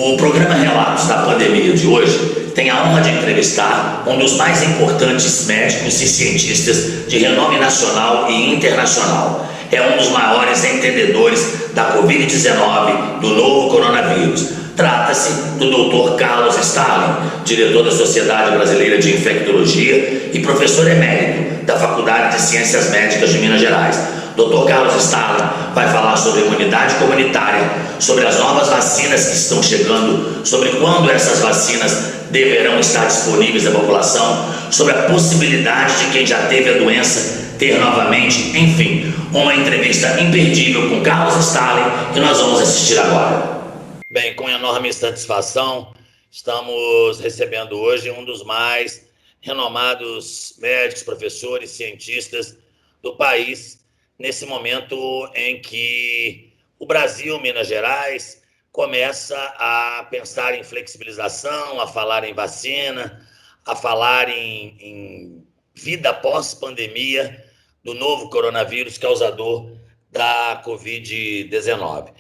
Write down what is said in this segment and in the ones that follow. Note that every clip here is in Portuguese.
O programa Relatos da Pandemia de hoje tem a honra de entrevistar um dos mais importantes médicos e cientistas de renome nacional e internacional. É um dos maiores entendedores da Covid-19, do novo coronavírus. Trata-se do Dr. Carlos Starling, diretor da Sociedade Brasileira de Infectologia e professor emérito da Faculdade de Ciências Médicas de Minas Gerais. Dr. Carlos Starling vai falar sobre imunidade comunitária, sobre as novas vacinas que estão chegando, sobre quando essas vacinas deverão estar disponíveis à população, sobre a possibilidade de quem já teve a doença ter novamente, enfim, uma entrevista imperdível com Carlos Starling que nós vamos assistir agora. Bem, com enorme satisfação, estamos recebendo hoje um dos mais renomados médicos, professores, cientistas do país, nesse momento em que o Brasil, Minas Gerais, começa a pensar em flexibilização, a falar em vacina, a falar em vida pós-pandemia do novo coronavírus causador da Covid-19.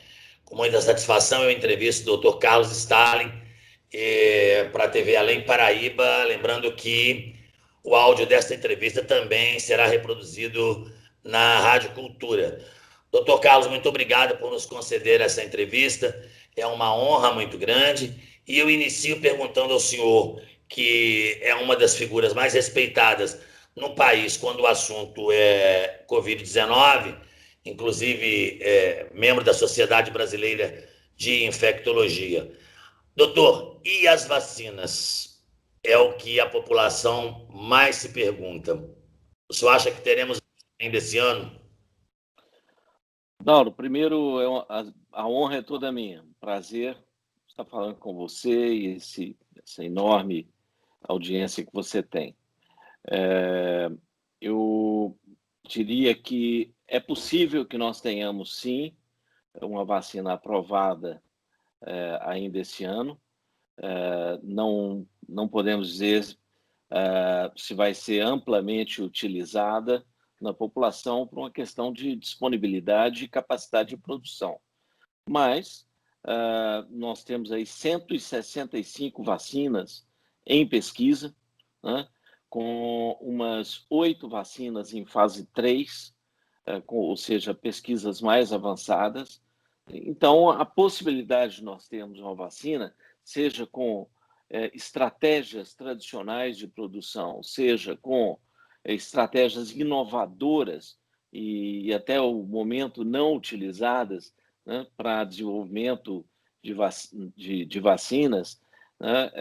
Com muita satisfação, eu entrevisto o Dr. Carlos Starling para a TV Além Paraíba, lembrando que o áudio desta entrevista também será reproduzido na Rádio Cultura. Dr. Carlos, muito obrigado por nos conceder essa entrevista, é uma honra muito grande, e eu inicio perguntando ao senhor, que é uma das figuras mais respeitadas no país quando o assunto é Covid-19, inclusive membro da Sociedade Brasileira de Infectologia. Doutor, e as vacinas? É o que a população mais se pergunta. O senhor acha que teremos ainda esse ano? Lauro, primeiro, a honra é toda minha. Prazer estar falando com você e essa enorme audiência que você tem. Eu diria que é possível que nós tenhamos, sim, uma vacina aprovada ainda esse ano. Não podemos dizer se vai ser amplamente utilizada na população por uma questão de disponibilidade e capacidade de produção. Mas nós temos aí 165 vacinas em pesquisa, né, com umas 8 vacinas em fase 3, ou seja, pesquisas mais avançadas. Então, a possibilidade de nós termos uma vacina, seja com estratégias tradicionais de produção, seja com estratégias inovadoras e até o momento não utilizadas, né, para desenvolvimento de vacinas, né,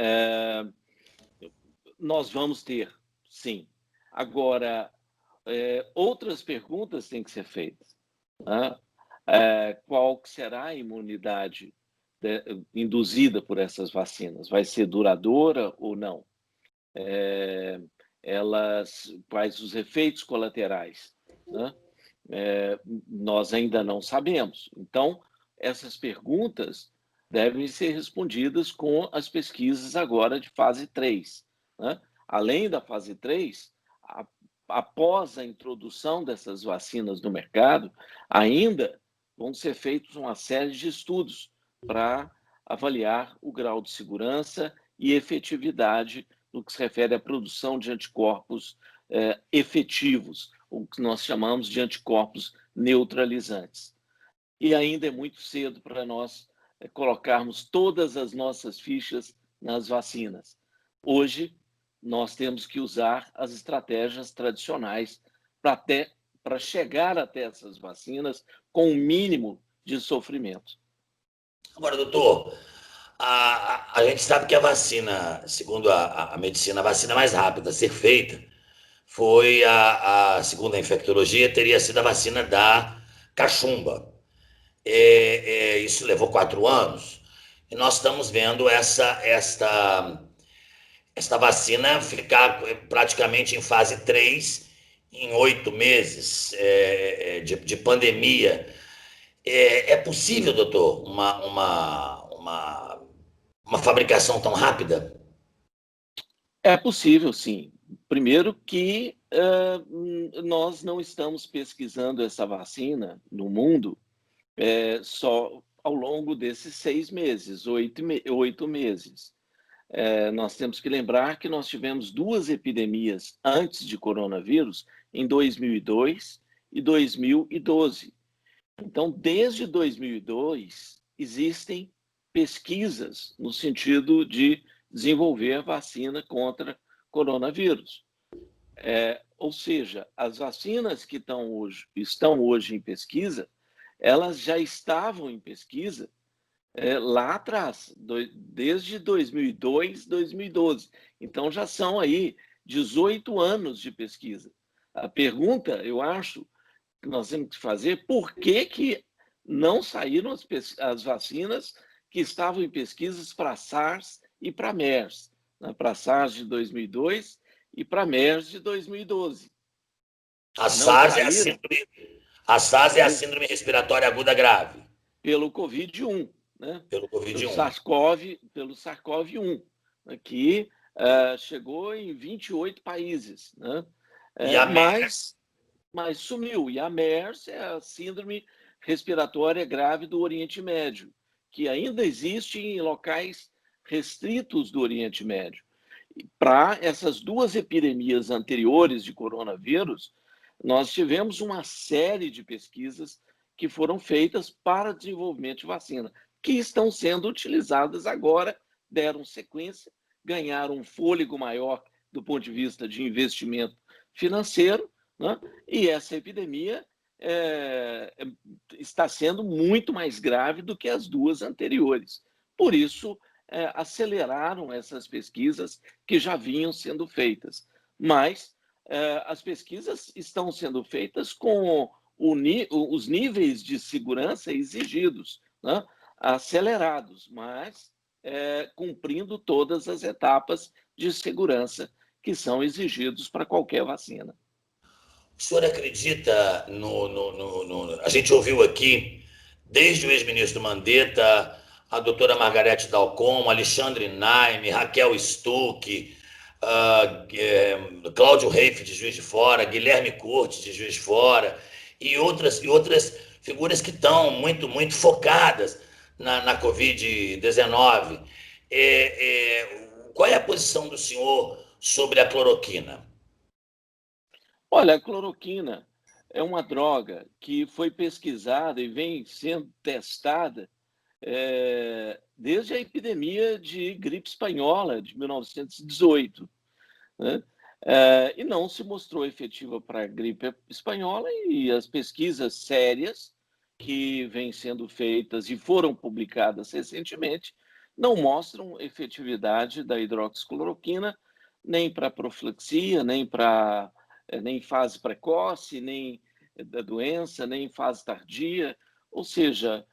nós vamos ter, sim. Agora, outras perguntas têm que ser feitas, né? Qual que será a imunidade induzida por essas vacinas? Vai ser duradoura ou não? Quais os efeitos colaterais, né? Nós ainda não sabemos. Então, essas perguntas devem ser respondidas com as pesquisas agora de fase 3. Né? Além da fase 3, após a introdução dessas vacinas no mercado, ainda vão ser feitos uma série de estudos para avaliar o grau de segurança e efetividade no que se refere à produção de anticorpos efetivos, o que nós chamamos de anticorpos neutralizantes. E ainda é muito cedo para nós colocarmos todas as nossas fichas nas vacinas. Hoje, nós temos que usar as estratégias tradicionais para chegar até essas vacinas com o mínimo de sofrimento. Agora, doutor, a gente sabe que a vacina, segundo a medicina, a vacina mais rápida a ser feita foi segundo a infectologia, teria sido a vacina da cachumba. Isso levou 4 anos. E nós estamos vendo esta vacina ficar praticamente em fase 3 em 8 meses de pandemia. É possível, doutor, uma fabricação tão rápida? É possível, sim. Primeiro que nós não estamos pesquisando essa vacina no mundo só ao longo desses 6 meses, 8 meses. Nós temos que lembrar que nós tivemos 2 epidemias antes de coronavírus, em 2002 e 2012. Então, desde 2002, existem pesquisas no sentido de desenvolver vacina contra coronavírus. Ou seja, as vacinas que estão hoje em pesquisa, elas já estavam em pesquisa lá atrás, desde 2002, 2012. Então, já são aí 18 anos de pesquisa. A pergunta, eu acho, que nós temos que fazer, por que não saíram as vacinas que estavam em pesquisas para SARS e para MERS, né? Para SARS de 2002 e para MERS de 2012. A SARS é a síndrome respiratória aguda grave. Pelo Covid-1, né? Pelo Covid-1. Pelo SARS-CoV-1, né? Que chegou em 28 países, né? Mas sumiu. E a MERS é a síndrome respiratória grave do Oriente Médio, que ainda existe em locais restritos do Oriente Médio. Para essas 2 epidemias anteriores de coronavírus, nós tivemos uma série de pesquisas que foram feitas para desenvolvimento de vacina, que estão sendo utilizadas agora, deram sequência, ganharam um fôlego maior do ponto de vista de investimento financeiro, né? E essa epidemia está sendo muito mais grave do que as 2 anteriores. Por isso, aceleraram essas pesquisas que já vinham sendo feitas. Mas as pesquisas estão sendo feitas com os níveis de segurança exigidos, né? Acelerados, mas cumprindo todas as etapas de segurança que são exigidos para qualquer vacina. O senhor acredita A gente ouviu aqui, desde o ex-ministro Mandetta, a doutora Margarete Dalcom, Alexandre Naime, Raquel Stuck, Cláudio Reif, de Juiz de Fora, Guilherme Curtis, de Juiz de Fora, e outras figuras que estão muito, muito focadas na Covid-19. Qual é a posição do senhor sobre a cloroquina? Olha, a cloroquina é uma droga que foi pesquisada e vem sendo testada desde a epidemia de gripe espanhola de 1918, né? E não se mostrou efetiva para a gripe espanhola, e as pesquisas sérias que vêm sendo feitas e foram publicadas recentemente não mostram efetividade da hidroxicloroquina nem para profilaxia, nem em fase precoce, nem da doença, nem em fase tardia. Ou seja,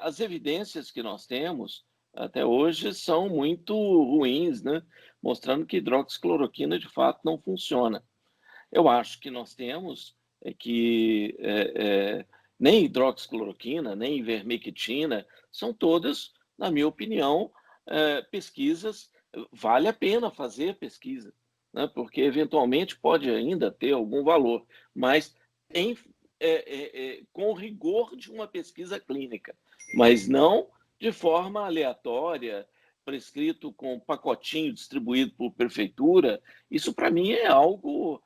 as evidências que nós temos até hoje são muito ruins, né? Mostrando que hidroxicloroquina de fato não funciona. Eu acho que nós temos que nem hidroxicloroquina, nem ivermectina, são todas, na minha opinião, pesquisas. Vale a pena fazer pesquisa, né? Porque eventualmente pode ainda ter algum valor, mas com rigor de uma pesquisa clínica, mas não de forma aleatória, prescrito com pacotinho distribuído por prefeitura. Isso, para mim, é algo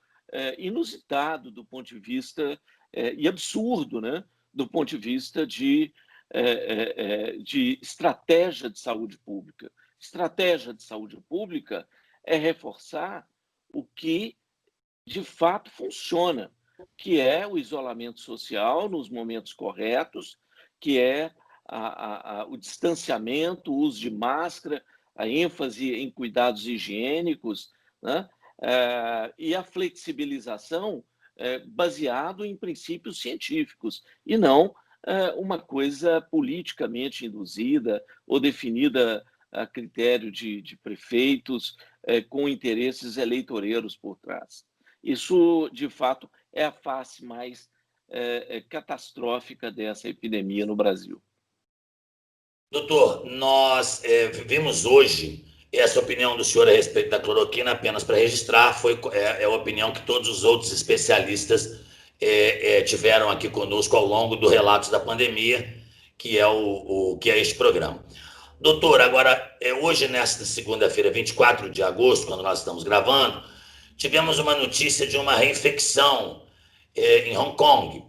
inusitado do ponto de vista, e absurdo, né? Do ponto de vista de estratégia de saúde pública. Estratégia de saúde pública é reforçar o que de fato funciona, que é o isolamento social nos momentos corretos, que é o distanciamento, o uso de máscara, a ênfase em cuidados higiênicos, né? E a flexibilização baseado em princípios científicos, e não uma coisa politicamente induzida ou definida a critério de prefeitos com interesses eleitoreiros por trás. Isso, de fato, é a face mais catastrófica dessa epidemia no Brasil. Doutor, nós vimos hoje essa opinião do senhor a respeito da cloroquina, apenas para registrar, é a opinião que todos os outros especialistas tiveram aqui conosco ao longo do relato da pandemia, que é que é este programa. Doutor, agora, hoje, nesta segunda-feira, 24 de agosto, quando nós estamos gravando, tivemos uma notícia de uma reinfecção em Hong Kong.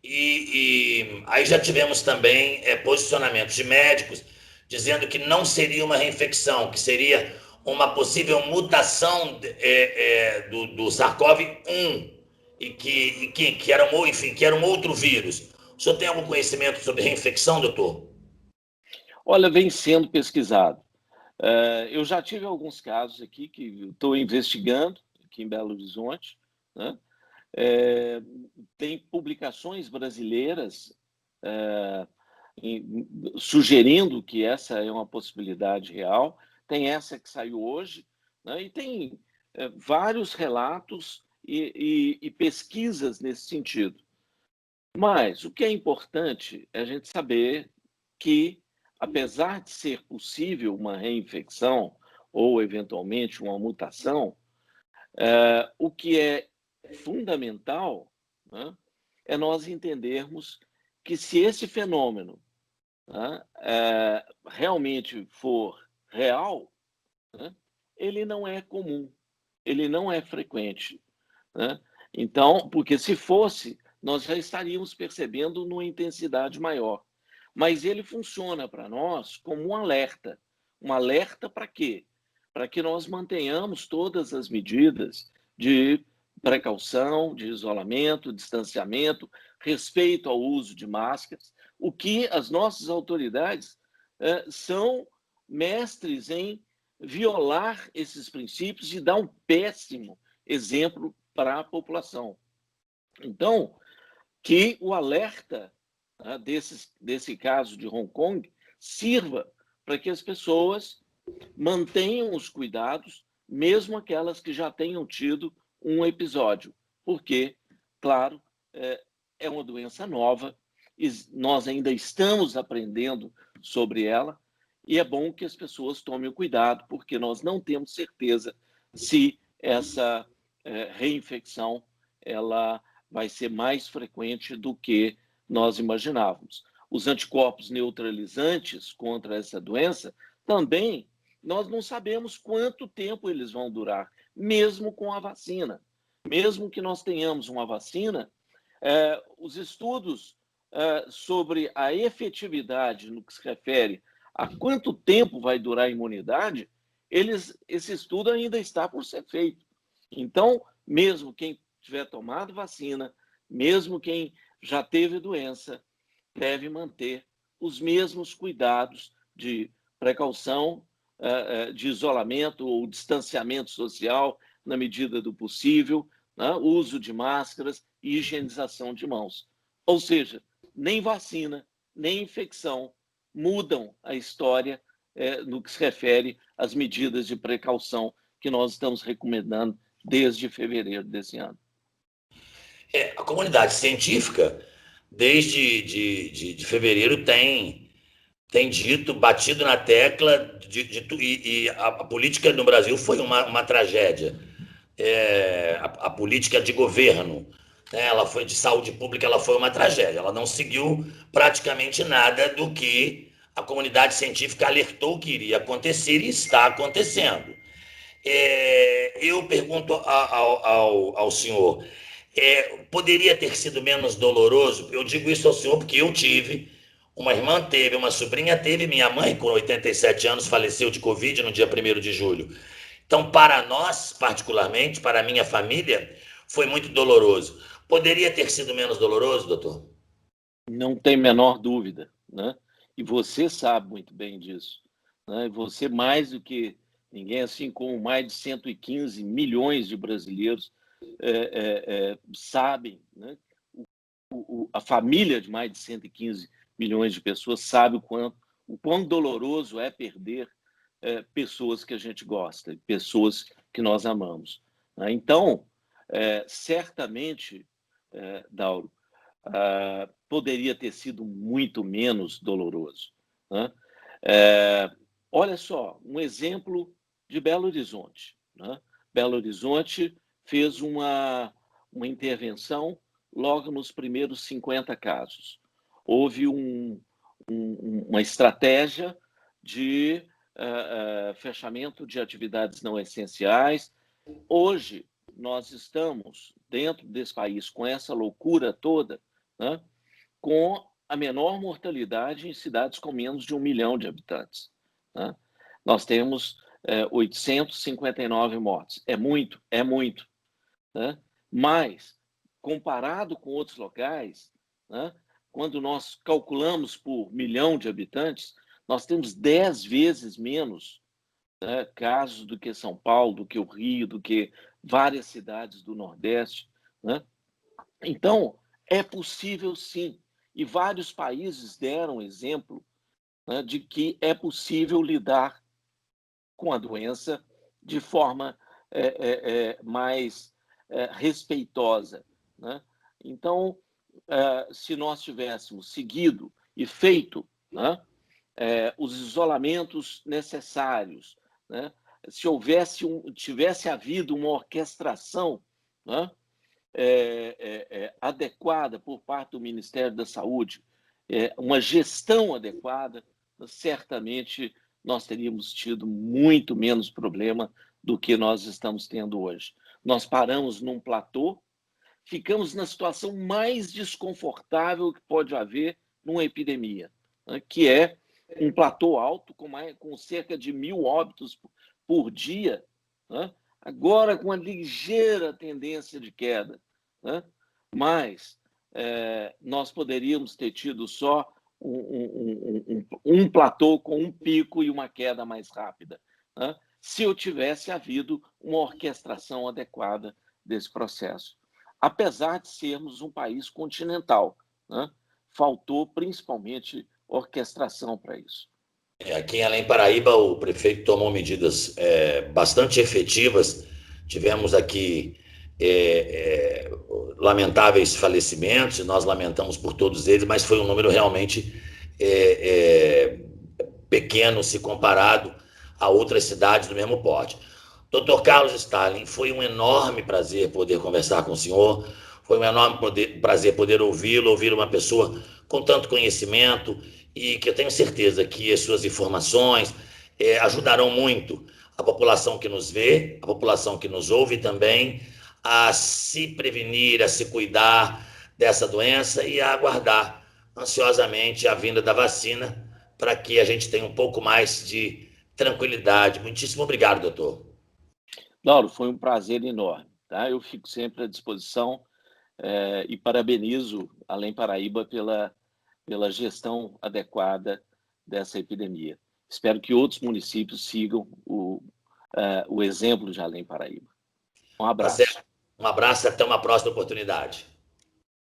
E aí já tivemos também posicionamentos de médicos dizendo que não seria uma reinfecção, que seria uma possível mutação do SARS-CoV-1 que era enfim, que era um outro vírus. O senhor tem algum conhecimento sobre reinfecção, doutor? Olha, vem sendo pesquisado. Eu já tive alguns casos aqui que estou investigando, aqui em Belo Horizonte, né? Tem publicações brasileiras sugerindo que essa é uma possibilidade real. Tem essa que saiu hoje, né? E tem vários relatos e pesquisas nesse sentido. Mas o que é importante é a gente saber que, apesar de ser possível uma reinfecção ou, eventualmente, uma mutação, o que é fundamental, né, é nós entendermos que se esse fenômeno, né, realmente for real, né, ele não é comum, ele não é frequente, né? Então, porque se fosse, nós já estaríamos percebendo numa intensidade maior. Mas ele funciona para nós como um alerta. Um alerta para quê? Para que nós mantenhamos todas as medidas de precaução, de isolamento, distanciamento, respeito ao uso de máscaras, o que as nossas autoridades são mestres em violar esses princípios e dar um péssimo exemplo para a população. Então, que o alerta, né, desse caso de Hong Kong sirva para que as pessoas mantenham os cuidados, mesmo aquelas que já tenham tido um episódio, porque, claro, é uma doença nova e nós ainda estamos aprendendo sobre ela, e é bom que as pessoas tomem o cuidado, porque nós não temos certeza se essa reinfecção ela vai ser mais frequente do que nós imaginávamos. Os anticorpos neutralizantes contra essa doença também nós não sabemos quanto tempo eles vão durar, mesmo com a vacina. Mesmo que nós tenhamos uma vacina, os estudos sobre a efetividade no que se refere a quanto tempo vai durar a imunidade, esse estudo ainda está por ser feito. Então, mesmo quem tiver tomado vacina, mesmo quem já teve doença, deve manter os mesmos cuidados de precaução, de isolamento ou distanciamento social na medida do possível, né? Uso de máscaras e higienização de mãos. Ou seja, nem vacina, nem infecção mudam a história no que se refere às medidas de precaução que nós estamos recomendando desde fevereiro desse ano. A comunidade científica, desde de fevereiro, tem dito, batido na tecla, e a política no Brasil foi uma tragédia. A política de governo, né, ela foi de saúde pública, ela foi uma tragédia. Ela não seguiu praticamente nada do que a comunidade científica alertou que iria acontecer e está acontecendo. Eu pergunto ao senhor, poderia ter sido menos doloroso? Eu digo isso ao senhor porque eu tive, uma irmã teve, uma sobrinha teve, minha mãe, com 87 anos, faleceu de Covid no dia 1º de julho. Então, para nós, particularmente, para a minha família, foi muito doloroso. Poderia ter sido menos doloroso, doutor? Não tem menor dúvida, né? E você sabe muito bem disso, né? Você, mais do que ninguém, assim como mais de 115 milhões de brasileiros sabem, né? A família de mais de 115 milhões de pessoas sabe o quão doloroso é perder pessoas que a gente gosta, pessoas que nós amamos, né? Então, certamente, Dauro, poderia ter sido muito menos doloroso, né? Olha só, um exemplo de Belo Horizonte, né? Belo Horizonte fez uma intervenção logo nos primeiros 50 casos. Houve um uma estratégia de fechamento de atividades não essenciais. Hoje, nós estamos, dentro desse país, com essa loucura toda, né, com a menor mortalidade em cidades com menos de 1 milhão de habitantes. Né? Nós temos 859 mortes. É muito, é muito. Né? Mas, comparado com outros locais, né, quando nós calculamos por milhão de habitantes, nós temos 10 vezes menos, né, casos do que São Paulo, do que o Rio, do que várias cidades do Nordeste. Né? Então, é possível sim. E vários países deram exemplo, né, de que é possível lidar com a doença de forma mais respeitosa. Né? Então, se nós tivéssemos seguido e feito, né, os isolamentos necessários, né, se tivesse havido uma orquestração, né, adequada por parte do Ministério da Saúde, uma gestão adequada, certamente nós teríamos tido muito menos problema do que nós estamos tendo hoje. Nós paramos num platô, ficamos na situação mais desconfortável que pode haver numa epidemia, né, que é um platô alto com cerca de 1.000 óbitos por dia, né, agora com uma ligeira tendência de queda. Né, mas nós poderíamos ter tido só um platô com um pico e uma queda mais rápida, né, se eu tivesse havido uma orquestração adequada desse processo. Apesar de sermos um país continental, né, faltou principalmente orquestração para isso. Aqui em Além Paraíba, o prefeito tomou medidas bastante efetivas. Tivemos aqui lamentáveis falecimentos, e nós lamentamos por todos eles, mas foi um número realmente pequeno se comparado a outras cidades do mesmo porte. Dr. Carlos Stalin, foi um enorme prazer poder conversar com o senhor, foi um enorme prazer poder ouvi-lo, ouvir uma pessoa com tanto conhecimento, e que eu tenho certeza que as suas informações ajudarão muito a população que nos vê, a população que nos ouve também, a se prevenir, a se cuidar dessa doença e a aguardar ansiosamente a vinda da vacina para que a gente tenha um pouco mais de tranquilidade. Muitíssimo obrigado, doutor. Lauro, foi um prazer enorme. Tá? Eu fico sempre à disposição e parabenizo Além Paraíba pela gestão adequada dessa epidemia. Espero que outros municípios sigam o exemplo de Além Paraíba. Um abraço. Tá certo. Um abraço e até uma próxima oportunidade.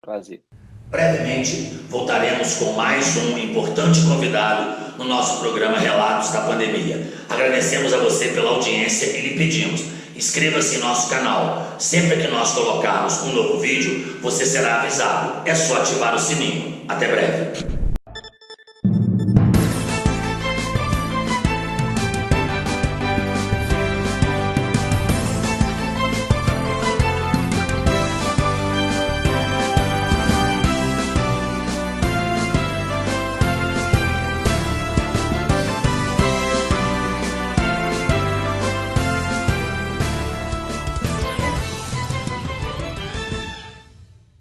Prazer. Brevemente, voltaremos com mais um importante convidado no nosso programa Relatos da Pandemia. Agradecemos a você pela audiência e lhe pedimos, inscreva-se em nosso canal. Sempre que nós colocarmos um novo vídeo, você será avisado. É só ativar o sininho. Até breve.